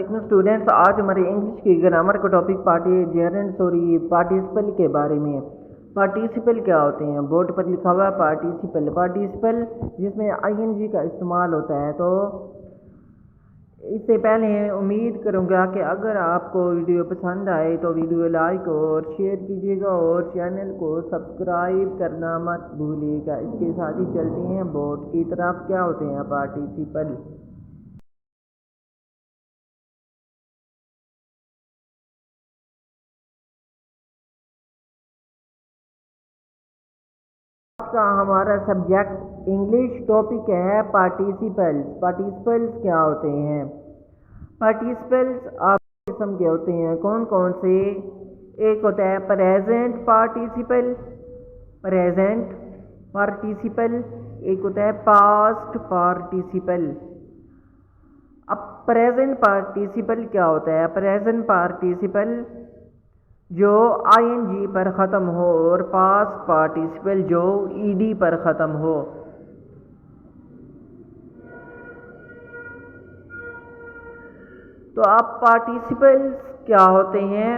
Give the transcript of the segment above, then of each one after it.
वालेकुम स्टूडेंट्स। आज हमारे इंग्लिश की ग्रामर का टॉपिक पार्टिसिपल के बारे में। पार्टिसिपल क्या होते हैं? बोर्ड पर लिखा हुआ है पार्टिसिपल जिसमें आईएनजी का इस्तेमाल होता है। तो इससे पहले उम्मीद करूँगा कि अगर आपको वीडियो पसंद आए तो वीडियो लाइक और शेयर कीजिएगा और चैनल को सब्सक्राइब करना मत भूलिएगा। इसके साथ ही चलते हैं बोर्ड की तरफ। क्या होते हैं पार्टिसिपल? का हमारा सब्जेक्ट इंग्लिश टॉपिक है पार्टिसिपल्स। पार्टिसिपल्स क्या होते हैं? पार्टिसिपल्स आप किस्म के होते हैं। कौन कौन से? एक होता है प्रेजेंट पार्टिसिपल, एक होता है पास्ट पार्टिसिपल। अब प्रेजेंट पार्टिसिपल क्या होता है? प्रेजेंट पार्टिसिपल जो आईएनजी पर ख़त्म हो और पास्ट पार्टिसिपल जो ईडी पर ख़त्म हो। तो अब पार्टिसिपल्स क्या होते हैं?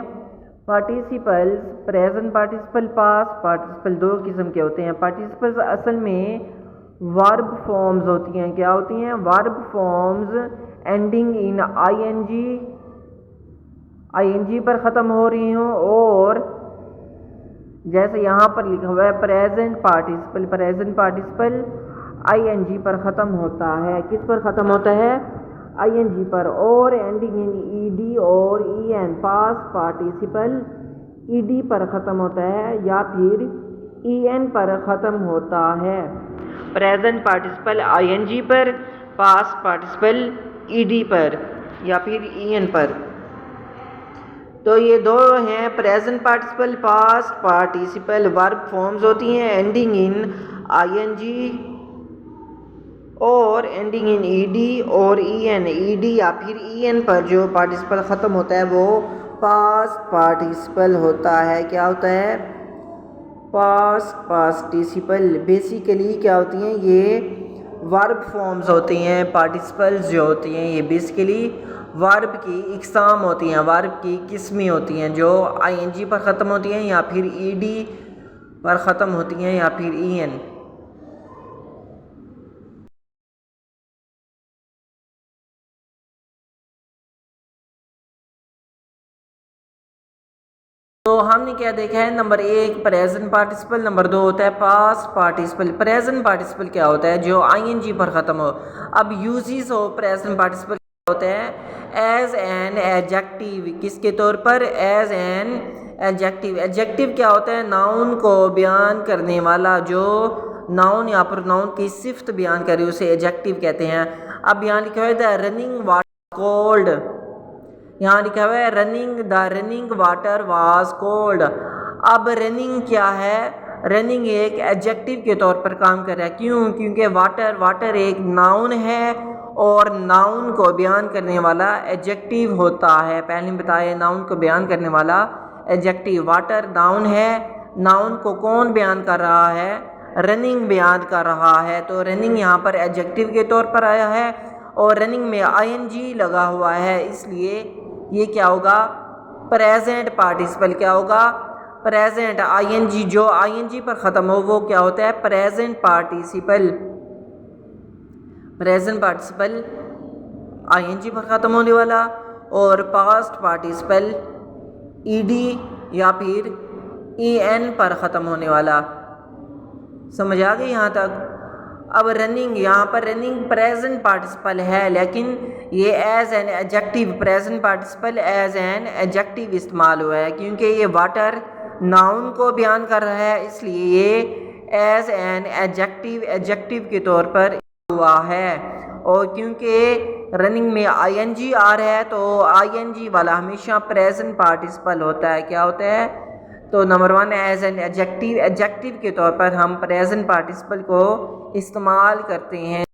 Participles present participle, past participle दो किस्म के होते हैं। पार्टिसिपल्स असल में वर्ब फॉर्म्स होती हैं। क्या होती हैं? Verb forms ending in ING पर ख़त्म हो रही हूँ। और जैसे यहाँ पर लिखा हुआ है प्रेजेंट पार्टिसिपल आईएनजी पर ख़त्म होता है। किस पर ख़त्म होता है? आईएनजी पर। और एंडिंग इन ईडी और ईएन पास्ट पार्टिसिपल ईडी पर ख़त्म होता है या फिर ईएन पर ख़त्म होता है। प्रेजेंट पार्टिसिपल आईएनजी पर, पास्ट पार्टिसिपल ईडी पर या फिर ईएन पर। तो ये दो हैं present participle, past participle verb forms होती हैं एंडिंग इन आईएनजी और एंडिंग इन ईडी और ईएन। ईडी या फिर ईएन पर जो पार्टिसिपल ख़त्म होता है वो पास्ट पार्टिसिपल होता है। क्या होता है? Past participle. बेसिकली क्या होती हैं? ये वर्ब फॉर्म्स होती हैं। पार्टिसिपल्स जो होती हैं ये बेसिकली वर्ब की इकसाम होती हैं, वर्ब की किस्में होती हैं जो आईएनजी पर ख़त्म होती हैं या फिर ईडी पर ख़त्म होती हैं या फिर ईएन। तो हमने क्या देखा है? नंबर एक प्रेजेंट पार्टिसिपल, नंबर दो होता है पास्ट पार्टिसिपल। प्रेजेंट पार्टिसिपल क्या होता है? जो आईएनजी पर ख़त्म हो। अब यूजेस ऑफ प्रेजेंट पार्टिसिपल होते हैं एज एन एडजेक्टिव। किसके तौर पर? As an adjective. एडजेक्टिव क्या होता है? नाउन को बयान करने वाला। जो नाउन यहाँ पर नाउन की सिफ्त बयान करे उसे एडजेक्टिव कहते हैं। अब यहाँ लिखा हुआ है रनिंग वाटर कोल्ड। यहाँ लिखा हुआ है the running water was cold. अब रनिंग क्या है? रनिंग एक एडजेक्टिव के तौर पर काम कर रहा है। क्यों? क्योंकि वाटर एक नाउन है और नाउन को बयान करने वाला एडजेक्टिव होता है। पहले बताया नाउन को बयान करने वाला एडजेक्टिव। वाटर नाउन है, नाउन को कौन बयान कर रहा है? रनिंग बयान कर रहा है। तो रनिंग यहाँ पर एडजेक्टिव के तौर पर आया है और रनिंग में आईएनजी लगा हुआ है, इसलिए ये क्या होगा? Present participle. क्या होगा? प्रेजेंट। आईएनजी जो आईएनजी पर ख़त्म हो वो क्या होता है? प्रेजेंट पार्टिसिपल आईएनजी पर ख़त्म होने वाला। और पास्ट पार्टिसिपल ईडी या फिर ईएन पर ख़त्म होने वाला। समझ आ गई यहाँ तक? अब रनिंग, यहाँ पर रनिंग प्रेजेंट पार्टिसिपल है लेकिन ये as an adjective, present participle as an adjective इस्तेमाल हुआ है क्योंकि ये वाटर नाउन को बयान कर रहा है, इसलिए ये एज एन एडजेक्टिव के तौर पर हुआ है। और क्योंकि रनिंग में आईएनजी आ रहा है तो आईएनजी वाला हमेशा प्रेजेंट पार्टिसिपल होता है। क्या होता है? तो number one as an adjective के तौर पर हम प्रेजेंट पार्टिसिपल को इस्तेमाल करते हैं।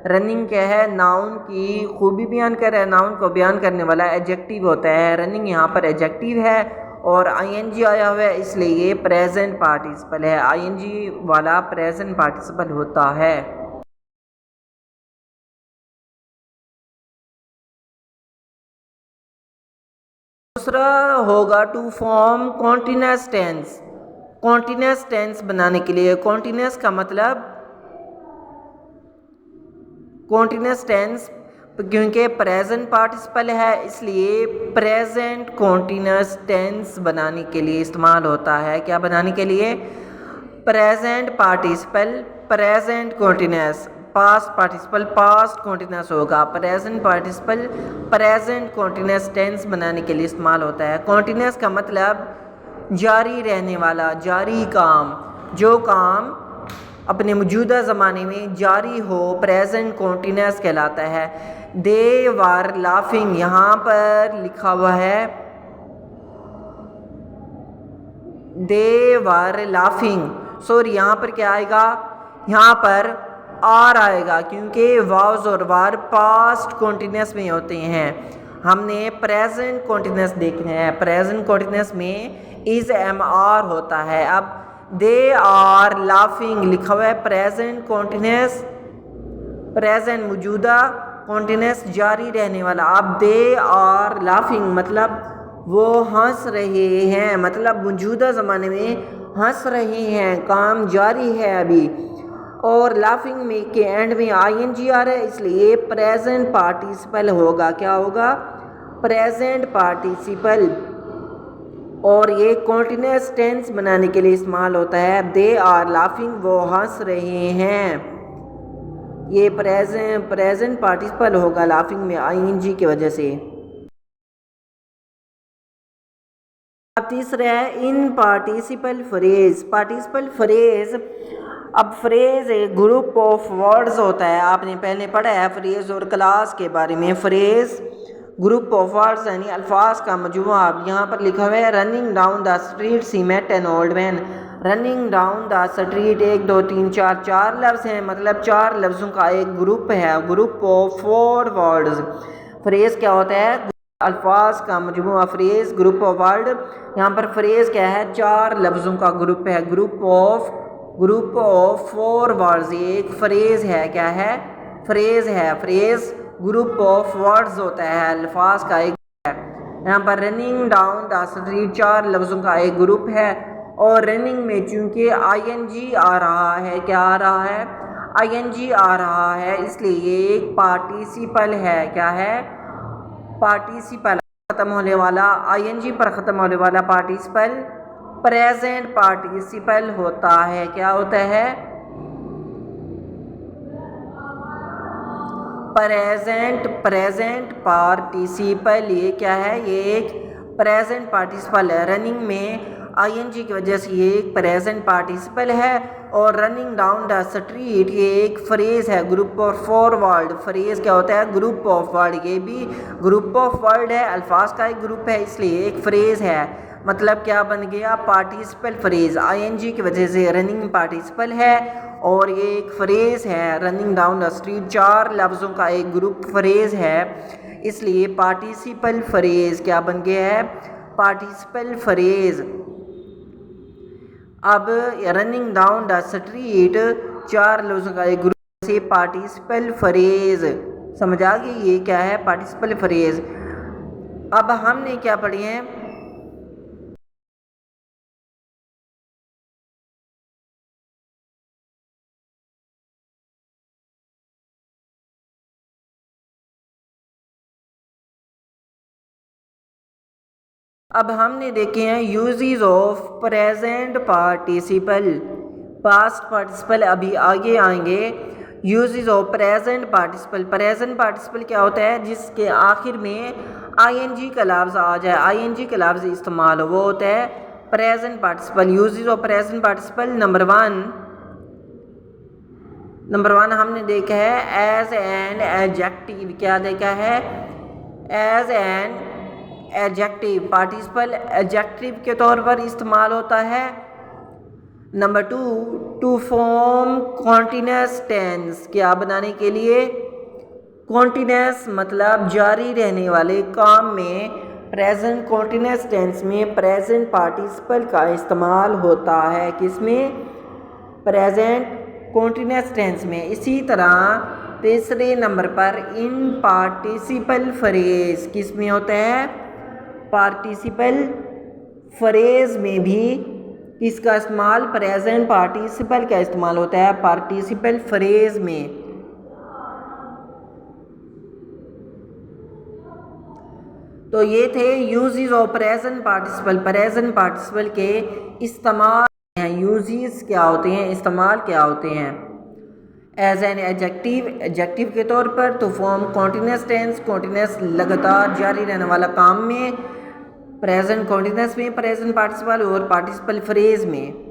रनिंग क्या है? नाउन की खूबी बयान कर रहा है, नाउन को बयान करने वाला एडजेक्टिव होता है। रनिंग यहाँ पर एडजेक्टिव है और आईएनजी आया हुआ है, इसलिए ये प्रेजेंट पार्टिसिपल है। आईएनजी वाला प्रेजेंट पार्टिसिपल होता है। दूसरा होगा to form continuous tense. Continuous tense बनाने के लिए, कॉन्टिन्यूस का मतलब कॉन्टिन्यूस टेंस क्योंकि प्रेजेंट पार्टिसिपल है इसलिए प्रेजेंट कॉन्टिन्यूस टेंस बनाने के लिए इस्तेमाल होता है। क्या बनाने के लिए? Present participle present continuous, past participle past continuous होगा। Present participle present continuous tense बनाने के लिए इस्तेमाल होता है। कॉन्टिन्यूस का मतलब जारी रहने वाला, जारी काम, जो काम अपने मौजूदा ज़माने में जारी हो प्रेजेंट कॉन्टिन्यूस कहलाता है। दे वर लाफिंग, यहाँ पर लिखा हुआ है दे वर लाफिंग, सॉरी यहाँ पर क्या आएगा? यहाँ पर आर आएगा क्योंकि वाज और वार पास्ट कॉन्टिन्यूस में होते हैं। हमने प्रेजेंट कॉन्टिन्यूस देखना है, प्रेजेंट कॉन्टिन्यूस में इज एम आर होता है। अब दे आर लाफिंग लिखा हुआ है प्रेजेंट कॉन्टिन्यूस, प्रेजेंट मौजूदा कॉन्टिन्यूस जारी रहने वाला। अब दे आर लाफिंग मतलब वो हंस रहे हैं, मतलब मौजूदा ज़माने में हंस रहे हैं, काम जारी है अभी। और लाफिंग में के एंड में आईएनजी आ रहा है इसलिए प्रेजेंट पार्टिसिपल होगा। क्या होगा? Present participle. और ये कॉन्टिन्यूस टेंस बनाने के लिए इस्तेमाल होता है। दे आर लाफिंग, वो हंस रहे हैं। ये प्रेजेंट पार्टिसिपल होगा लाफिंग में आईएनजी की वजह से। अब तीसरा है इन पार्टिसिपल फ्रेज। पार्टिसिपल फ्रेज, अब फ्रेज एक ग्रुप ऑफ वर्ड्स होता है। आपने पहले पढ़ा है फ्रेज और क्लास के बारे में। फ्रेज ग्रुप ऑफ वर्ड्स यानी अल्फाज का मजमुआ। अब यहाँ पर लिखा हुआ है running down the street she met an old man. Running down the street 1 2 3 4 चार लफ्ज़ हैं, मतलब 4 लफ्ज़ों का एक ग्रुप है, ग्रुप ऑफ 4 वर्ड्स। फ्रेज क्या होता है? अल्फाज का मजमुआ। फ्रेज ग्रुप ऑफ वर्ड, यहाँ पर फ्रेज क्या है? 4 लफ्ज़ों का ग्रुप है, ग्रुप ऑफ 4 वर्ड्स। एक फ्रेज है, क्या है? फ्रेज है। फ्रेज ग्रुप ऑफ वर्ड्स होता है, अल्फाज का एक है। यहाँ पर रनिंग डाउन द स्ट्रीट 4 लफ्ज़ों का एक ग्रुप है। और रनिंग में चूंकि आईएनजी आ रहा है, क्या आ रहा है? आईएनजी आ रहा है, इसलिए ये एक पार्टिसिपल है। क्या है? पार्टिसिपल, ख़त्म होने वाला, आईएनजी पर ख़त्म होने वाला पार्टिसिपल प्रेजेंट पार्टिसिपल होता है। क्या होता है? Present participle. ये क्या है? ये एक प्रेजेंट पार्टिसिपल है। रनिंग में आईएनजी की वजह से ये एक प्रेजेंट पार्टिसिपल है। और रनिंग डाउन द स्ट्रीट ये एक फ्रेज है, ग्रुप ऑफ 4 वर्ड। फ्रेज क्या होता है? Group of word. ये भी ग्रुप ऑफ वर्ड है, अल्फाज का एक ग्रुप है, इसलिए एक फ्रेज है। मतलब क्या बन गया? Participle phrase. आईएनजी की वजह से रनिंग पार्टिसिपल है और ये एक फ्रेज है। रनिंग डाउन द स्ट्रीट 4 लफ्ज़ों का एक ग्रुप फ्रेज है, इसलिए पार्टिसिपल फ्रेज क्या बन गया है? Participle phrase. अब रनिंग डाउन द स्ट्रीट 4 लफ्ज़ों का एक ग्रुप से पार्टिसिपल फ्रेज। समझ आ गई? ये क्या है? Participle phrase. अब हमने क्या पढ़ी है? अब हमने देखे हैं uses of present participle. Past participle अभी आगे आएंगे। Uses of present participle. Present participle क्या होता है? जिसके आखिर में आईएनजी का लफ्ज़ आ जाए, आईएनजी का लफ्ज़ इस्तेमाल हो, वो होता है present participle. Uses of present participle number one हमने देखा है एज एन एडजेक्टिव। क्या देखा है? As an adjective. Participle adjective के तौर पर इस्तेमाल होता है। Number 2 to form continuous tense. क्या बनाने के लिए? कॉन्टिन्यूस मतलब जारी रहने वाले काम में प्रेजेंट कॉन्टिन्यूस टेंस में प्रेजेंट पार्टिसिपल का इस्तेमाल होता है। किसमें? प्रेजेंट कॉन्टिन्यूस टेंस में। इसी तरह तीसरे नंबर पर इन पार्टिसिपल फ्रेज किस में होता है? पार्टिसिपल फ्रेज में भी किसका इस्तेमाल, प्रेजेंट पार्टिसिपल का इस्तेमाल होता है पार्टिसिपल फ्रेज में। तो ये थे यूजेस ऑफ प्रेजेंट पार्टिसिपल के इस्तेमाल हैं। यूजेस क्या होते हैं, इस्तेमाल क्या होते हैं। एज एन एडजेक्टिव के तौर पर, तो फॉर्म कॉन्टिन्यूस टेंस, कॉन्टिन्यूस लगातार जारी रहने वाला काम में, प्रेजेंट कॉन्टिन्यूस में प्रेजेंट पार्टिसिपल, और पार्टिसिपल फ्रेज में।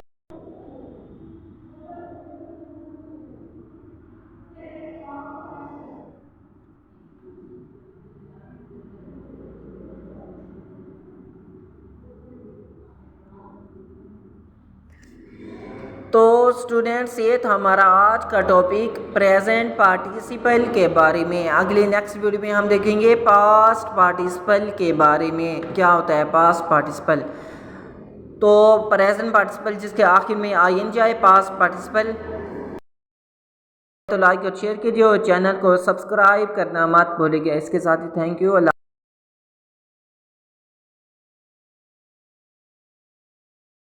तो स्टूडेंट्स, ये था हमारा आज का टॉपिक प्रेजेंट पार्टिसिपल के बारे में। अगले नेक्स्ट वीडियो में हम देखेंगे पास्ट पार्टिसिपल के बारे में, क्या होता है पास्ट पार्टिसिपल। तो प्रेजेंट पार्टिसिपल जिसके आखिर में आईएनजी आए, पास्ट पार्टिसिपल। तो लाइक और शेयर कीजिए और चैनल को सब्सक्राइब करना मत भूलिएगा। इसके साथ ही थैंक यू।